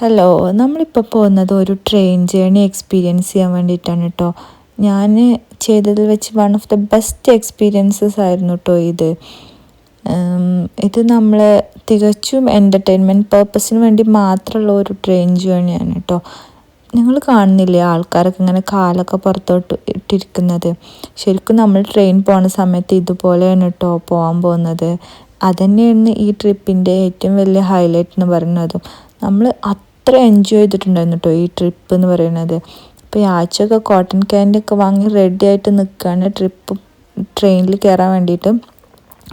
Hello, നമ്മളിപ്പോൾ പോകുന്നത് ഒരു ട്രെയിൻ ജേണി എക്സ്പീരിയൻസ് ചെയ്യാൻ വേണ്ടിയിട്ടാണ് കേട്ടോ. ഞാൻ ചെയ്തതിൽ വെച്ച് one of the best experiences ആയിരുന്നു കേട്ടോ ഇത്. ഇത് നമ്മൾ തികച്ചും എൻ്റർടൈൻമെൻറ്റ് പർപ്പസിന് വേണ്ടി മാത്രമുള്ള ഒരു ട്രെയിൻ ജേണിയാണ് കേട്ടോ. നിങ്ങൾ കാണുന്നില്ലേ ആൾക്കാരൊക്കെ ഇങ്ങനെ കാലൊക്കെ പുറത്തോട്ട് ഇട്ടിരിക്കുന്നത്. ശരിക്കും നമ്മൾ ട്രെയിൻ പോകുന്ന സമയത്ത് ഇതുപോലെയാണ് കേട്ടോ പോകാൻ പോകുന്നത്. അതുതന്നെയാണ് ഈ ട്രിപ്പിൻ്റെ ഏറ്റവും വലിയ ഹൈലൈറ്റ് എന്ന് പറയുന്നതും. നമ്മൾ അത്ര എൻജോയ് ചെയ്തിട്ടുണ്ടായിരുന്നു കേട്ടോ ഈ ട്രിപ്പ് എന്ന് പറയുന്നത്. അപ്പോൾ ഈ ആഴ്ചയൊക്കെ കോട്ടൺ ക്യാൻഡി ഒക്കെ വാങ്ങി റെഡി ആയിട്ട് നിൽക്കുകയാണ് ട്രെയിനിൽ കയറാൻ വേണ്ടിയിട്ട്.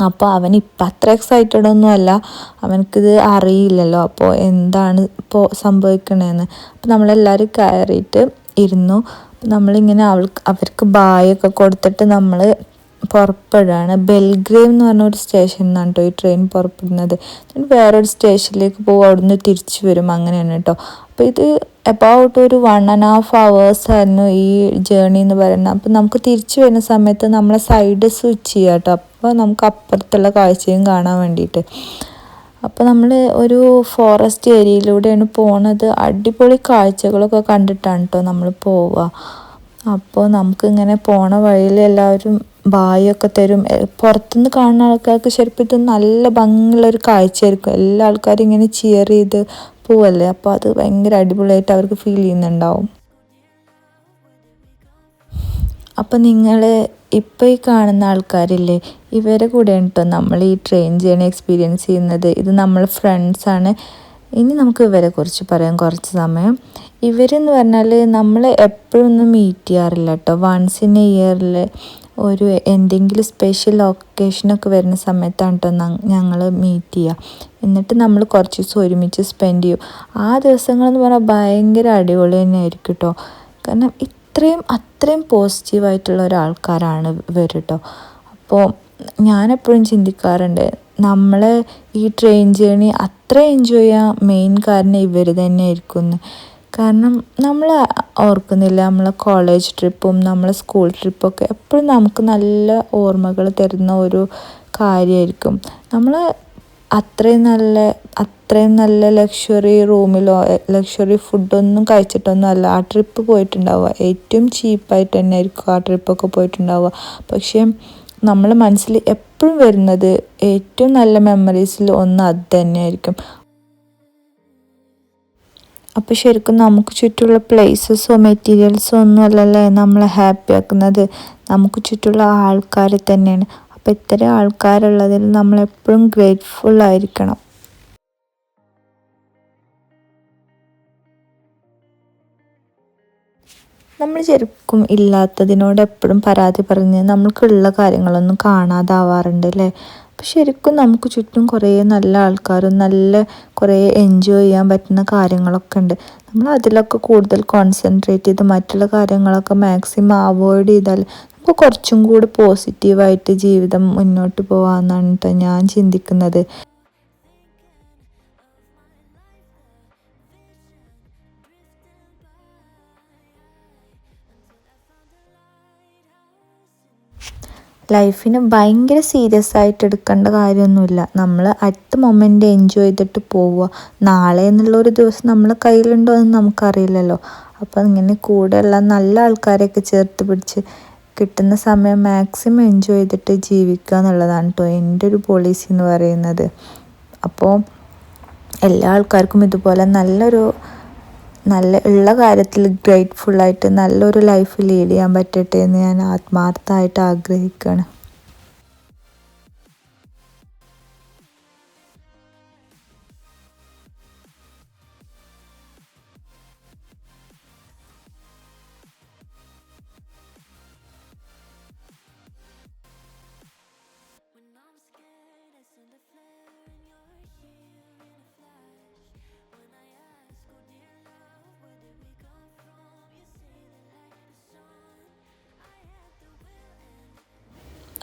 അപ്പോൾ അവൻ ഇപ്പം അത്ര എക്സൈറ്റഡ് ഒന്നും അല്ല, അവനക്കിത് അറിയില്ലല്ലോ അപ്പോൾ എന്താണ് ഇപ്പോൾ സംഭവിക്കണതെന്ന്. അപ്പോൾ നമ്മളെല്ലാവരും കയറിയിട്ട് ഇരുന്നു. നമ്മളിങ്ങനെ അവർക്ക് ബായൊക്കെ കൊടുത്തിട്ട് നമ്മൾ പുറപ്പെടുകയാണ്. ബെൽഗ്രേവ് എന്ന് പറഞ്ഞ ഒരു സ്റ്റേഷനിൽ നിന്നാണ് കേട്ടോ ഈ ട്രെയിൻ പുറപ്പെടുന്നത്. വേറൊരു സ്റ്റേഷനിലേക്ക് പോകും, അവിടുന്ന് തിരിച്ചു വരും, അങ്ങനെയാണ് കേട്ടോ. അപ്പോൾ ഇത് എബൌട്ട് ഒരു 1.5 hours ആയിരുന്നു ഈ ജേണി എന്ന് പറയുന്നത്. അപ്പോൾ നമുക്ക് തിരിച്ചു വരുന്ന സമയത്ത് നമ്മളെ സൈഡ് സ്വിച്ച് ചെയ്യാം കേട്ടോ, അപ്പോൾ നമുക്ക് അപ്പുറത്തുള്ള കാഴ്ചയും കാണാൻ വേണ്ടിയിട്ട്. അപ്പോൾ നമ്മൾ ഒരു ഫോറസ്റ്റ് ഏരിയയിലൂടെയാണ് പോണത്. അടിപൊളി കാഴ്ചകളൊക്കെ കണ്ടിട്ടാണ് കേട്ടോ നമ്മൾ പോവുക. അപ്പോൾ നമുക്കിങ്ങനെ പോണ വഴിയിൽ എല്ലാവരും ബായൊക്കെ തരും. പുറത്തുനിന്ന് കാണുന്ന ആൾക്കാർക്ക് ശരിക്കും ഇത് നല്ല ഭംഗിയുള്ളൊരു കാഴ്ചയായിരിക്കും. എല്ലാ ആൾക്കാരും ഇങ്ങനെ ചിയർ ചെയ്ത് പോവല്ലേ, അപ്പോൾ അത് ഭയങ്കര അടിപൊളിയായിട്ട് അവർക്ക് ഫീൽ ചെയ്യുന്നുണ്ടാവും. അപ്പോൾ നിങ്ങൾ ഇപ്പോൾ ഈ കാണുന്ന ആൾക്കാരില്ലേ, ഇവരെ കൂടെയാണ് കേട്ടോ നമ്മൾ ഈ ട്രെയിൻ ജേണി എക്സ്പീരിയൻസ് ചെയ്യുന്നത്. ഇത് നമ്മൾ ഫ്രണ്ട്സാണ്. ഇനി നമുക്ക് ഇവരെ കുറിച്ച് പറയാം കുറച്ച് സമയം. ഇവരെന്ന് പറഞ്ഞാൽ നമ്മൾ എപ്പോഴൊന്നും മീറ്റ് ചെയ്യാറില്ല കേട്ടോ. വൺസ് ഇൻ എ ഇയറിൽ ഒരു എന്തെങ്കിലും സ്പെഷ്യൽ ഒക്കേഷനൊക്കെ വരുന്ന സമയത്താണ് കേട്ടോ ഞങ്ങൾ മീറ്റ് ചെയ്യുക. എന്നിട്ട് നമ്മൾ കുറച്ച് ദിവസം ഒരുമിച്ച് സ്പെൻഡ് ചെയ്യും. ആ ദിവസങ്ങളെന്ന് പറഞ്ഞാൽ ഭയങ്കര അടിപൊളി തന്നെ ആയിരിക്കും കേട്ടോ. കാരണം അത്രയും പോസിറ്റീവായിട്ടുള്ള ഒരാൾക്കാരാണ് ഇവർ കേട്ടോ. അപ്പോൾ ഞാനെപ്പോഴും ചിന്തിക്കാറുണ്ട്, നമ്മൾ ഈ ട്രെയിൻ ജേണി അത്ര എൻജോയ് ചെയ്യാൻ മെയിൻ കാരണം ഇവർ തന്നെ ആയിരിക്കും. കാരണം നമ്മൾ ഓർക്കുന്നില്ല, നമ്മളെ കോളേജ് ട്രിപ്പും നമ്മളെ സ്കൂൾ ട്രിപ്പൊക്കെ എപ്പോഴും നമുക്ക് നല്ല ഓർമ്മകൾ തരുന്ന ഒരു കാര്യമായിരിക്കും. നമ്മൾ അത്രയും നല്ല ലക്ഷറി റൂമിലോ ലക്ഷറി ഫുഡൊന്നും കഴിച്ചിട്ടൊന്നും അല്ല ആ ട്രിപ്പ് പോയിട്ടുണ്ടാവുക. ഏറ്റവും ചീപ്പായിട്ട് തന്നെ ആയിരിക്കും ആ ട്രിപ്പൊക്കെ പോയിട്ടുണ്ടാവുക. പക്ഷേ നമ്മളെ മനസ്സിൽ എപ്പോഴും വരുന്നത് ഏറ്റവും നല്ല മെമ്മറീസിൽ ഒന്ന് അത് തന്നെയായിരിക്കും. അപ്പോൾ ശരിക്കും നമുക്ക് ചുറ്റുമുള്ള പ്ലേസസോ മെറ്റീരിയൽസോ ഒന്നും അല്ലല്ലേ നമ്മളെ ഹാപ്പി ആക്കുന്നത്, നമുക്ക് ചുറ്റുമുള്ള ആൾക്കാർ തന്നെയാണ്. അപ്പോൾ ഇത്തരം ആൾക്കാരുള്ളതിൽ നമ്മളെപ്പോഴും ഗ്രേറ്റ്ഫുൾ ആയിരിക്കണം. നമ്മൾ ശരിക്കും ഇല്ലാത്തതിനോട് എപ്പോഴും പരാതി പറഞ്ഞ് നമ്മൾക്കുള്ള കാര്യങ്ങളൊന്നും കാണാതാവാറുണ്ട് അല്ലേ. അപ്പോൾ ശരിക്കും നമുക്ക് ചുറ്റും കുറേ നല്ല ആൾക്കാരും കുറേ എൻജോയ് ചെയ്യാൻ പറ്റുന്ന കാര്യങ്ങളൊക്കെ ഉണ്ട്. നമ്മൾ അതിലൊക്കെ കൂടുതൽ കോൺസെൻട്രേറ്റ് ചെയ്ത് മറ്റുള്ള കാര്യങ്ങളൊക്കെ മാക്സിമം അവോയ്ഡ് ചെയ്താൽ നമുക്ക് കുറച്ചും കൂടി പോസിറ്റീവായിട്ട് ജീവിതം മുന്നോട്ട് പോകാമെന്നാണ് കേട്ടോ ഞാൻ ചിന്തിക്കുന്നത്. ലൈഫിന് ഭയങ്കര സീരിയസ് ആയിട്ട് എടുക്കേണ്ട കാര്യമൊന്നുമില്ല. നമ്മൾ അറ്റ് ദ മൊമെൻ്റ് എൻജോയ് ചെയ്തിട്ട് പോവുക. നാളെ എന്നുള്ളൊരു ദിവസം നമ്മളെ കയ്യിലുണ്ടോ എന്ന് നമുക്കറിയില്ലല്ലോ. അപ്പോൾ ഇങ്ങനെ കൂടെയുള്ള നല്ല ആൾക്കാരെയൊക്കെ ചേർത്ത് പിടിച്ച് കിട്ടുന്ന സമയം മാക്സിമം എൻജോയ് ചെയ്തിട്ട് ജീവിക്കുക എന്നുള്ളതാണ് കേട്ടോ എൻ്റെ ഒരു പോളിസി എന്ന് പറയുന്നത്. അപ്പോൾ എല്ലാ ആൾക്കാർക്കും ഇതുപോലെ ഉള്ള കാര്യത്തിൽ ഗ്രേറ്റ്ഫുള്ളായിട്ട് നല്ലൊരു ലൈഫ് ലീഡ് ചെയ്യാൻ പറ്റട്ടെ എന്ന് ഞാൻ ആത്മാർത്ഥമായിട്ട് ആഗ്രഹിക്കുകയാണ്.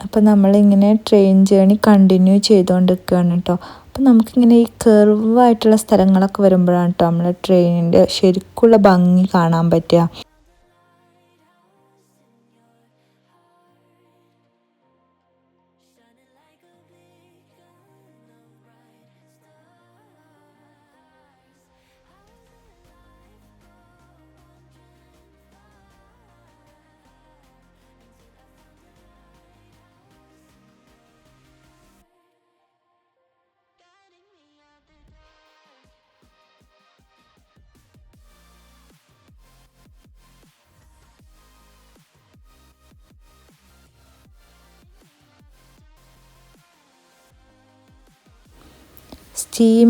അപ്പോൾ നമ്മളിങ്ങനെ ട്രെയിൻ ജേണി കണ്ടിന്യൂ ചെയ്തുകൊണ്ടിരിക്കുകയാണ് കേട്ടോ. അപ്പോൾ നമുക്കിങ്ങനെ ഈ കർവായിട്ടുള്ള സ്ഥലങ്ങളൊക്കെ വരുമ്പോഴാണ് കേട്ടോ നമ്മളെ ട്രെയിനിൻ്റെ ശരിക്കുള്ള ഭംഗി കാണാൻ പറ്റുക. സ്റ്റീം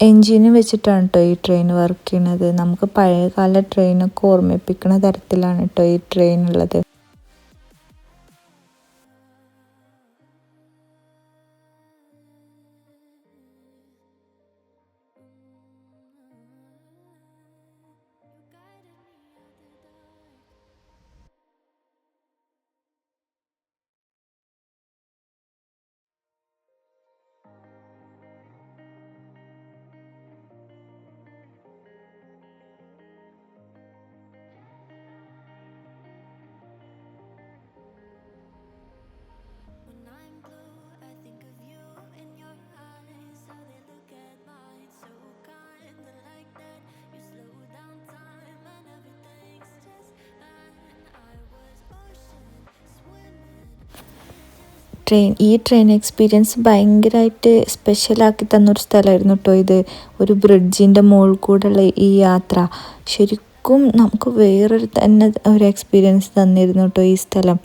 എൻജിന് വെച്ചിട്ടാണ് കേട്ടോ ഈ ട്രെയിൻ വർക്ക് ചെയ്യുന്നത്. നമുക്ക് പഴയകാല ട്രെയിനൊക്കെ ഓർമ്മിപ്പിക്കുന്ന തരത്തിലാണ് കേട്ടോ ഈ ട്രെയിൻ ഉള്ളത്. ഈ ട്രെയിൻ എക്സ്പീരിയൻസ് ഭയങ്കരമായിട്ട് സ്പെഷ്യലാക്കി തന്നൊരു സ്ഥലമായിരുന്നു കേട്ടോ ഇത്. ഒരു ബ്രിഡ്ജിൻ്റെ മുകളിൽ കൂടെയുള്ള ഈ യാത്ര ശരിക്കും നമുക്ക് വേറൊരു തന്നെ ഒരു എക്സ്പീരിയൻസ് തന്നിരുന്നു കേട്ടോ ഈ സ്ഥലം.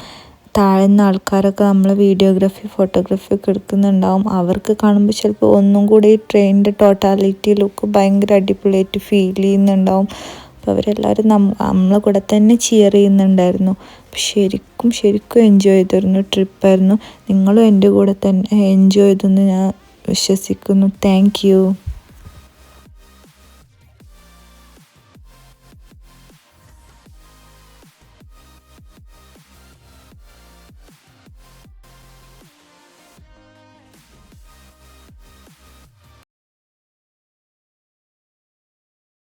താഴ്ന്ന ആൾക്കാരൊക്കെ നമ്മൾ വീഡിയോഗ്രാഫി ഫോട്ടോഗ്രാഫി ഒക്കെ എടുക്കുന്നുണ്ടാവും. അവർക്ക് കാണുമ്പോൾ ചിലപ്പോൾ ഒന്നും കൂടി ഈ ട്രെയിനിൻ്റെ ടോട്ടാലിറ്റി ലുക്ക് ഭയങ്കര അടിപൊളിയായിട്ട് ഫീൽ ചെയ്യുന്നുണ്ടാവും. അപ്പോൾ അവരെല്ലാവരും നമ്മളെ കൂടെ തന്നെ ചിയർ ചെയ്യുന്നുണ്ടായിരുന്നു. ശരിക്കും എൻജോയ് ചെയ്തിരുന്നു ട്രിപ്പായിരുന്നു. നിങ്ങളും എൻ്റെ കൂടെ തന്നെ എൻജോയ് ചെയ്തെന്ന് ഞാൻ വിശ്വസിക്കുന്നു. Thank you.